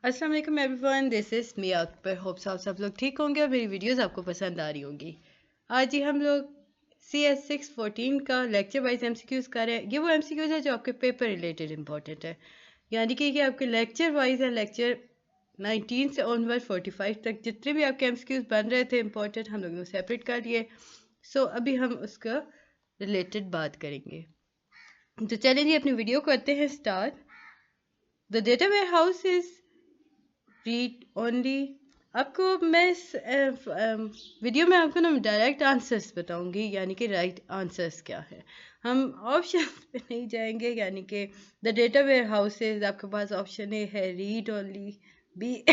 अस्सलाम वालेकुम everyone, this is me Akbar. Hopes आप सब लोग ठीक होंगे और मेरी वीडियोस आपको पसंद आ रही होंगी। आज ही हम लोग CS614 का लेक्चर वाइज MCQs कर रहे हैं। ये वो MCQs है जो आपके पेपर रिलेटेड इंपॉर्टेंट है, यानी कि आपके लेक्चर वाइज है। लेक्चर 19 से ऑनवर्ड 45 तक जितने भी आपके MCQs बन रहे थे इंपॉर्टेंट, हम लोगों ने सेपरेट कर लिए। सो अभी हम उसका रिलेटेड बात करेंगे। तो चलें जी, अपनी वीडियो करते हैं start. The data warehouse is read only. आपको मैं इस वीडियो में आपको ना डायरेक्ट आंसर्स बताऊंगी, यानी कि राइट आंसर्स क्या है। हम ऑप्शन पे नहीं जाएंगे, यानी कि द डेटा वेयर हाउसेज आपके पास ऑप्शन ए है read only, B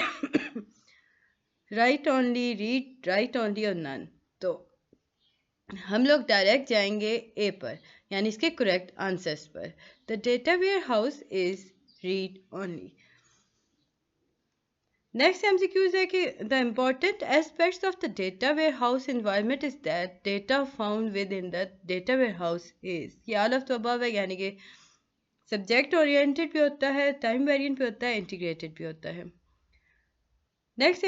write only, read write only और नन। तो हम लोग डायरेक्ट जाएंगे ए पर, यानी इसके करेक्ट आंसर्स पर। The data warehouse is read only. Next MCQ है कि the important aspects of the data warehouse environment is that data found within the data warehouse is, ये all of the above है, यानी कि subject oriented भी होता है, time variant भी होता है, इंटीग्रेटेड भी होता है। नेक्स्ट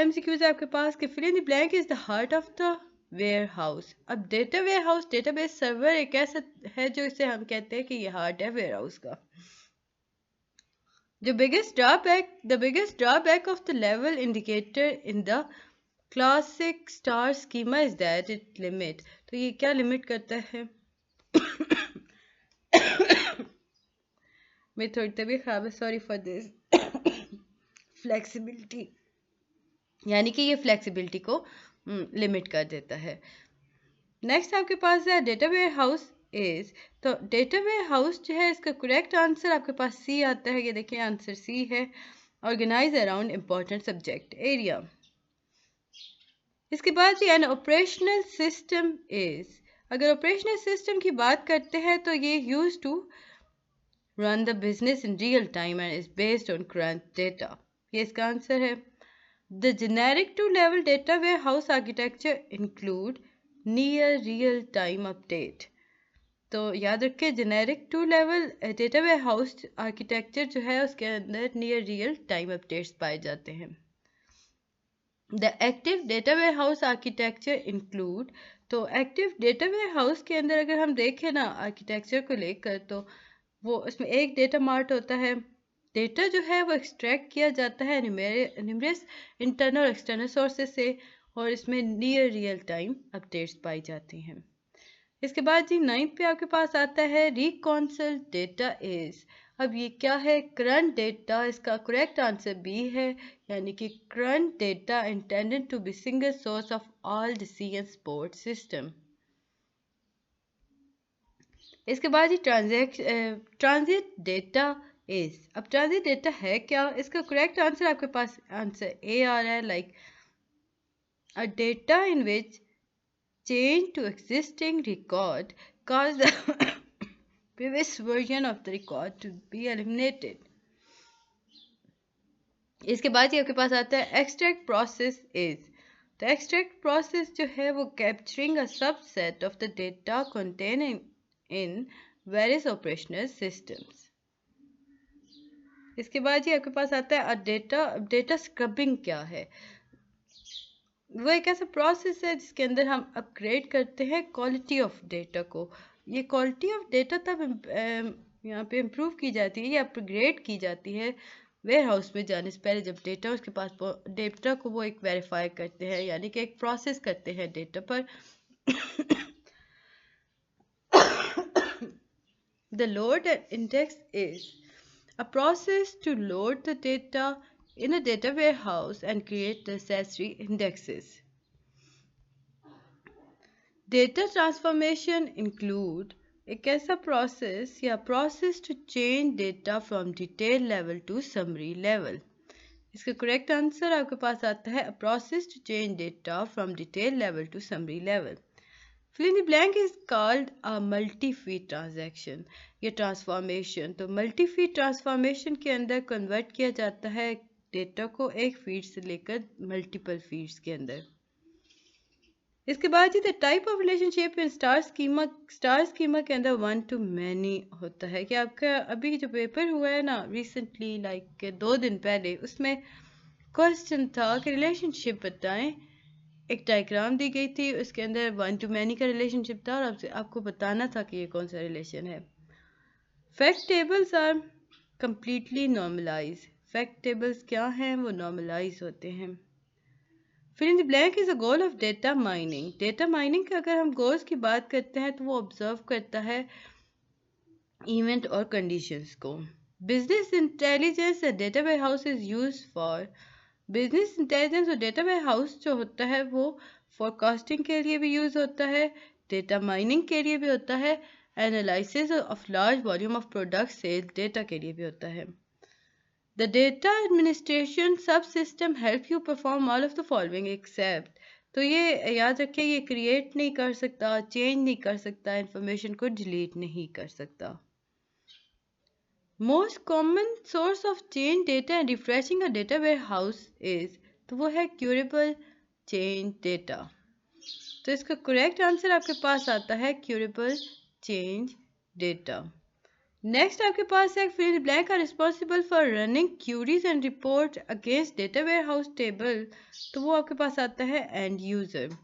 MCQ है आपके पास कि fill in the blank is the heart of the warehouse। अब डेटा वेयरहाउस डेटाबेस सर्वर एक ऐसा है जो इसे हम कहते हैं कि ये हार्ट है वेयरहाउस का। The biggest drawback of the level indicator in the classic star schema is that it limit। तो ये क्या लिमिट करता है? मेरी थोड़ी तबीयत खराब है, सॉरी फॉर दिस। फ्लेक्सिबिलिटी, यानी कि ये फ्लेक्सिबिलिटी को लिमिट कर देता है। नेक्स्ट आपके पास है डेटा वेयर हाउस इज। तो डेटा वेयर हाउस जो है इसका करेक्ट आंसर आपके पास सी आता है। ये देखिए आंसर सी है, organize around important subject area. इसके बाद ये एन ऑपरेशनल सिस्टम इज। अगर ऑपरेशनल सिस्टम की बात करते हैं तो ये use to run the business in real time and is based on current data. ये इसका आंसर है। The generic two level data warehouse architecture include near real time update. तो याद रखें, generic two level data warehouse architecture जो है उसके अंदर नियर रियल टाइम अपडेट्स पाए जाते हैं। The active data warehouse architecture include. तो एक्टिव डेटा वेयर हाउस के अंदर अगर हम देखें ना आर्किटेक्चर को लेकर, तो वो उसमें एक डेटा मार्ट होता है। डेटा जो है वो एक्सट्रैक्ट किया जाता है न्यूमरस इंटरनल और एक्सटर्नल सोर्सेज से, और इसमें नियर रियल टाइम अपडेट्स पाई जाती हैं। इसके बाद जी 9th पे आपके पास आता है रिकॉन्सल डेटा इज। अब ये क्या है? Current data. इसका करेक्ट आंसर बी है, यानी कि current data intended to be single source of all decision support system. इसके बाद ही ट्रांजिट डेटा इज। अब ट्रांजिट डेटा है क्या? इसका करेक्ट आंसर आपके पास आंसर ए आ रहा है, like a data in which change to existing record cause the previous version of the record to be eliminated। इसके बाद ही आपके पास आता है extract process is। तो extract process जो है वो capturing a subset of the data contained in various operational systems। इसके बाद ही आपके पास आता है डेटा स्क्रबिंग। क्या है? वो एक ऐसा प्रोसेस है जिसके अंदर हम अपग्रेड करते हैं क्वालिटी ऑफ डेटा को। ये क्वालिटी ऑफ डेटा तब यहाँ पे इम्प्रूव की जाती है या अपग्रेड की जाती है वेयर हाउस में जाने से पहले, जब डेटा उसके पास डेटा को वो एक वेरीफाई करते हैं, यानी कि एक प्रोसेस करते हैं डेटा पर। The load and index is a process to load the data in a data warehouse and create the necessary indexes। Data transformation include एक ऐसा प्रोसेस या process to change data from detail level to summary level. इसका correct answer आपके पास आता है a process to change data from detail level to summary level. Fill in the blank is called a multi feed transaction. ये ट्रांसफॉर्मेशन, तो multi feed transformation के अंदर कन्वर्ट किया जाता है डेटा को एक फीड से लेकर मल्टीपल फीड्स के अंदर। इसके बाद the type of relationship in star schema के अंदर वन टू मैनी होता है कि आपका अभी जो पेपर हुआ है ना रिसेंटली लाइक 2 दिन पहले, उसमें क्वेश्चन था कि रिलेशनशिप बताएं। एक डायग्राम दी गई थी, उसके अंदर वन टू मैनी का रिलेशनशिप था और आपको बताना था कि ये कौन सा रिलेशन है। Fact tables are completely normalize. Fact tables क्या हैं? वो नॉर्मलाइज होते हैं। Fill in the blank is a goal of data mining. Data mining का अगर हम गोल्स की बात करते हैं तो वो ऑब्जर्व करता है इवेंट और कंडीशंस को। Business intelligence data warehouse is use for. Business intelligence और डेटा वेयर हाउस जो होता है वो फोरकास्टिंग के लिए भी यूज होता है, डेटा माइनिंग के लिए भी होता है, analysis of large volume of product sale data के लिए भी होता है। The data administration subsystem help you perform all of the following except। तो ये याद रखिए, ये क्रिएट नहीं कर सकता, चेंज नहीं कर सकता, इंफॉर्मेशन को डिलीट नहीं कर सकता। Most common source of change data and refreshing a data warehouse is, तो वो है क्यूरेबल चेंज डेटा। तो इसका करेक्ट आंसर आपके पास आता है क्यूरेबल चेंज डेटा। नेक्स्ट आपके पास है fill in the blank are responsible for running queries and report against data warehouse table। तो वो आपके पास आता है एंड यूजर।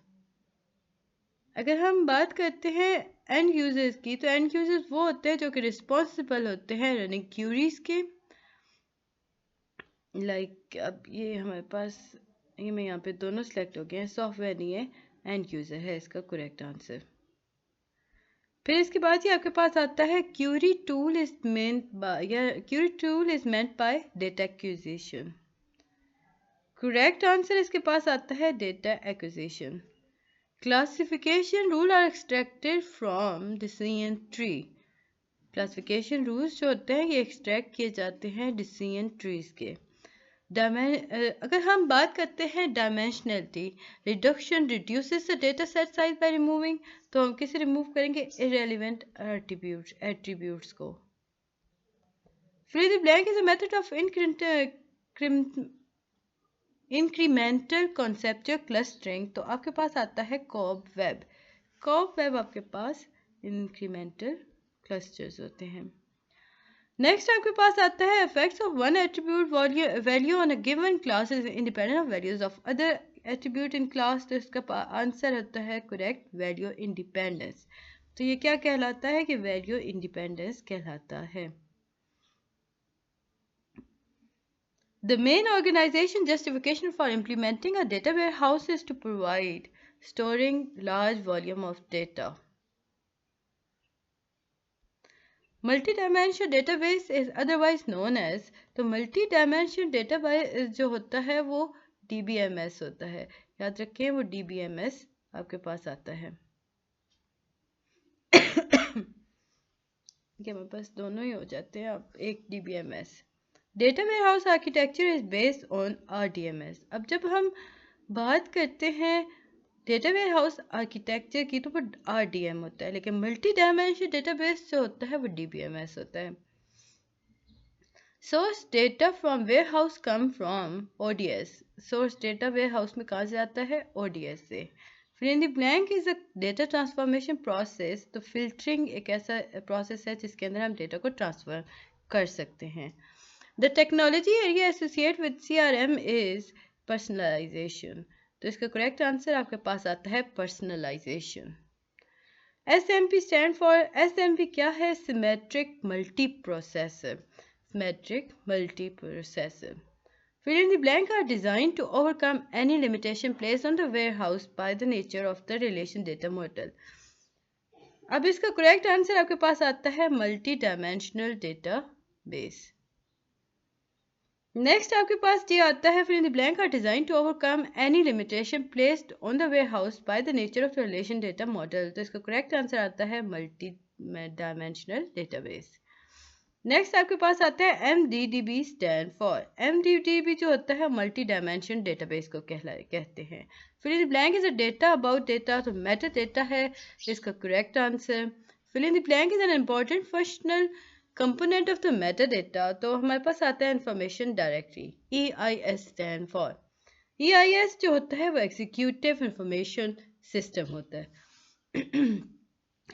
अगर हम बात करते हैं एंड यूजर्स की, तो एंड यूजर्स वो होते हैं जो कि रिस्पॉन्सिबल होते हैं रनिंग क्यूरीज के। लाइक अब ये हमारे पास, ये मैं यहाँ पे दोनों सेलेक्ट हो गए हैं, सॉफ्टवेयर नहीं है, एंड यूजर है इसका करेक्ट आंसर। फिर इसके बाद ही आपके पास आता है query tool is meant by data acquisition. Correct answer इसके पास आता है data acquisition. Classification rule are extracted from decision tree. Classification rules जो होते हैं ये एक्सट्रैक्ट किए जाते हैं डिसीजन ट्रीज के। अगर हम बात करते हैं dimensionality, reduction reduces the data set size by removing, तो हम किसे रिमूव करेंगे? इररेलेवेंट एट्रीब्यूट्स को। Fill the blank is a method of incremental conceptual clustering. तो आपके पास आता है कॉब वेब। कॉब वेब आपके पास इंक्रीमेंटल क्लस्टर्स होते हैं। नेक्स्ट आपके पास आता है effects of one attribute value on a given class is independent of values of other attribute in class. तो इसका आंसर होता है करेक्ट वैल्यू इंडिपेंडेंस। तो ये क्या कहलाता है? कि वैल्यू इंडिपेंडेंस कहलाता है। The main organization justification for implementing a data warehouse is to provide storing large volume of data. Multidimensional database is otherwise known as, तो मल्टी-डायमेंशनल डेटाबेस जो होता है वो DBMS होता है। याद रखें वो DBMS आपके पास आता है। हमारे पास दोनों ही हो जाते हैं अब एक DBMS। Data warehouse architecture is based on RDMS। अब जब हम बात करते हैं डेटा वेयर हाउस आर्किटेक्चर की तो वो RDM होता है, लेकिन मल्टी डायमेंशनल डेटाबेस जो होता है वो DBMS होता है। Source data from warehouse come from ODS। Source data warehouse में कहाँ से आता है? ODS से। Fill in the blank is a data transformation process. तो फिल्टरिंग एक ऐसा प्रोसेस है जिसके अंदर हम डेटा को ट्रांसफर कर सकते हैं। The technology area associate with CRM is personalization. तो इसका करेक्ट आंसर आपके पास आता है personalization. SMP stand for, SMP क्या है? Symmetric multi processor. Symmetric multi processor. Fill in the blank are designed to overcome any limitation placed on the warehouse by the nature of the relation data model। अब इसका correct answer आपके पास आता है multi dimensional database. Next आपके पास ये आता है fill in the blank are design to overcome any limitation placed on the warehouse by the nature of relation data model. तो इसका करेक्ट आंसर आता है मल्टी डायमेंशनल डेटाबेस। नेक्स्ट आपके पास आता है MDDB स्टैंड फॉर। MDDB जो होता है मल्टी डायमेंशन डेटाबेस को कहते हैं। Fill in the blank is a data about data, तो मेटा डेटा है इसका correct answer. Fill in the blank is an important functional component of the meta data, तो हमारे पास आता है information directory. EIS stand for. EIS जो होता है वो एग्जीक्यूटिव इंफॉर्मेशन सिस्टम होता है।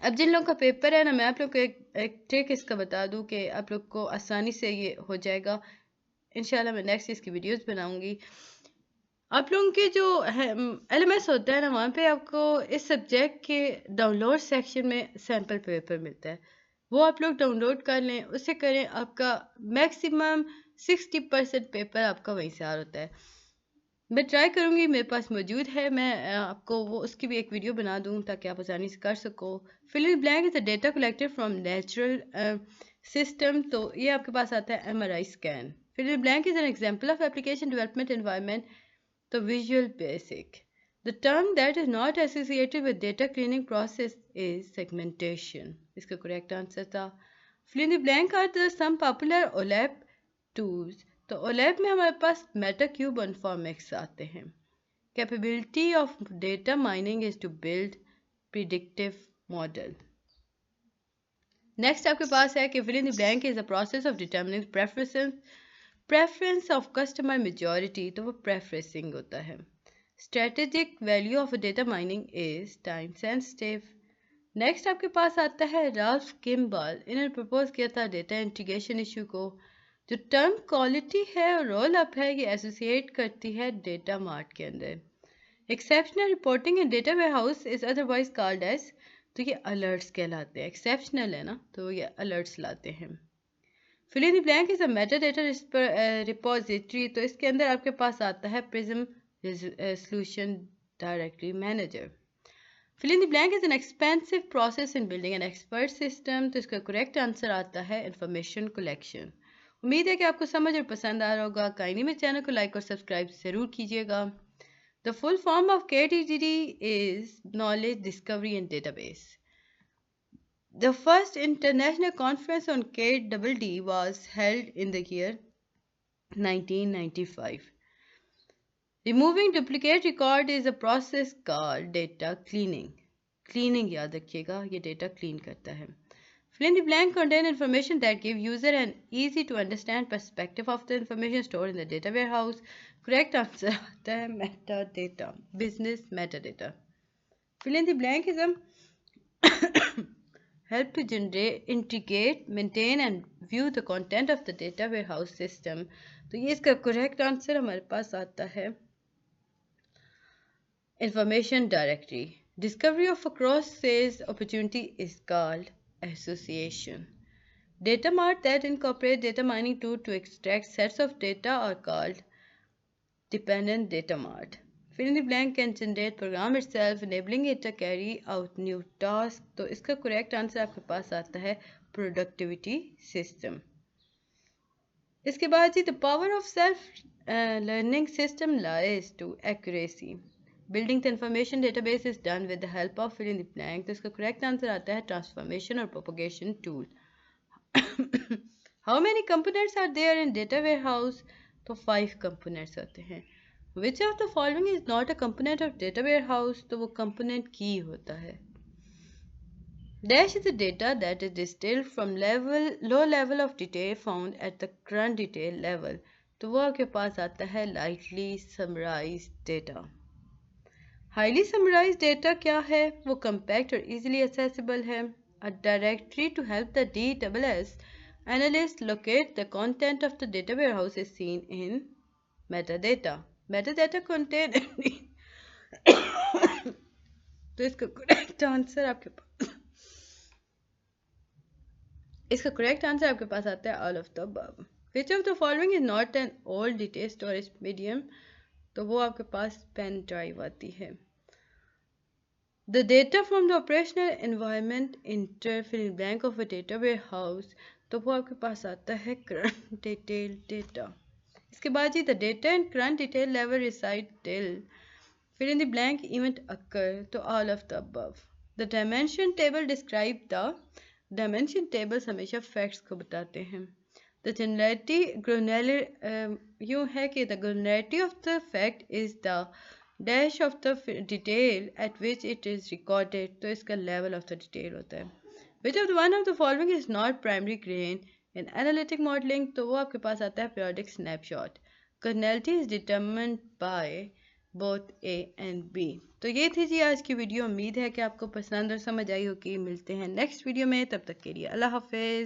अब जिन लोगों का पेपर है ना, मैं आप लोग को एक ट्रिक इसका बता दूं कि आप लोग को आसानी से ये हो जाएगा। इंशाल्लाह मैं नेक्स्ट इसकी वीडियोस बनाऊंगी। आप लोगों के जो LMS होता है ना, वहाँ पे आपको इस सब्जेक्ट के डाउनलोड सेक्शन में सैम्पल पेपर मिलता है, वो आप लोग डाउनलोड कर लें, उससे करें, आपका मैक्सिमम 60% पेपर आपका वहीं से आ रहा होता है। मैं ट्राई करूँगी, मेरे पास मौजूद है, मैं आपको वो उसकी भी एक वीडियो बना दूँ ताकि आप आसानी से कर सको। Fill in blank is the data collected from natural system, तो ये आपके पास आता है MRI scan. Fill in blank is an example of application development environment, तो visual basic. The term that is not associated with data cleaning process is segmentation. इसका correct answer था। Fill in the blank are the some popular OLAP tools. तो OLAP में हमारे पास MetaCube और Informix आते हैं। Capability of data mining is to build predictive model. Next आपके पास है कि fill in the blank is the process of determining preference of customer majority, तो वो preferencing होता है। Strategic value of data mining is time sensitive. Next आपके पास आता है राल्फ किम्बल, इन्होंने प्रपोज किया था डेटा इंटीग्रेशन इशू को। जो टर्म क्वालिटी है और रोल अप है, ये एसोसिएट करती है डेटा मार्ट के अंदर। Exceptional reporting in data warehouse is otherwise called as, तो ये अलर्ट्स कहलाते हैं। एक्सेप्शनल है ना, तो ये अलर्ट्स लाते हैं। Fill in the blank is a meta data repository, तो इसके अंदर आपके पास आता है prism solution directory manager. Fill in the blank is an expensive process in building an expert system, तो इसका correct answer आता है information collection. उम्मीद है कि आपको समझ और पसंद आ रहा होगा। काइंडली मेरे चैनल को लाइक और सब्सक्राइब जरूर कीजिएगा। The full form of KDGD is Knowledge Discovery and Database. The first international conference on KDD was held in the year 1995. Removing duplicate record is a process called data cleaning. Cleaning याद रखिएगा, ये data clean करता है। Fill in the blank contain information that give user an easy to understand perspective of the information stored in the data warehouse. Correct answer आता है metadata, business metadata. Fill in the blank is a help to generate, integrate, maintain and view the content of the data warehouse system. तो ये इसका correct answer हमारे पास आता है Information directory. Discovery of a cross-sales opportunity is called association. Data mart that incorporate data mining tool to extract sets of data are called dependent data mart. Fill in the blank can generate program itself, enabling it to carry out new tasks. तो इसका correct answer आपके पास आता है productivity system. इसके बाद जी the power of self learning system lies to accuracy. Building the information database is done with the help of fill in the blank, तो इसका correct answer आता है transformation और propagation tool. How many components are there in data warehouse? तो 5 components होते हैं. Which of the following is not a component of data warehouse? तो वो component key होता है. Dash is the data that is distilled from low level of detail found at the current detail level. तो वो आपके पास आता है lightly summarized data. Highly summarized data क्या है? वो compact और easily accessible है. A directory to help the DSS analyst locate the content of the data warehouse is seen in metadata. Metadata contain तो इसका correct answer आपके पास आता है all of the above. Which of the following is not an old data storage medium? तो वो आपके पास pen drive आती है. The data from the operational environment enter fill in blank of a data warehouse, तो वो आपके पास आता है current detail data. इसके बाद जी the data and current detail level reside till fill in the blank event occur, तो all of the above. The dimension table describe the dimension tables हमेशा facts को बताते हैं. The granularity यूँ है कि the granularity of the fact is the dash of the detail at which it is recorded, तो इसका level of the detail होता है. Which of the one of the following is not primary grain in analytic modeling? तो वो आपके पास आता है periodic snapshot. Granularity is determined by both A and B। तो ये थी जी आज की वीडियो। उम्मीद है कि आपको पसंद और समझ आई होगी। मिलते हैं नेक्स्ट वीडियो में, तब तक के लिए अल्लाह हाफिज़।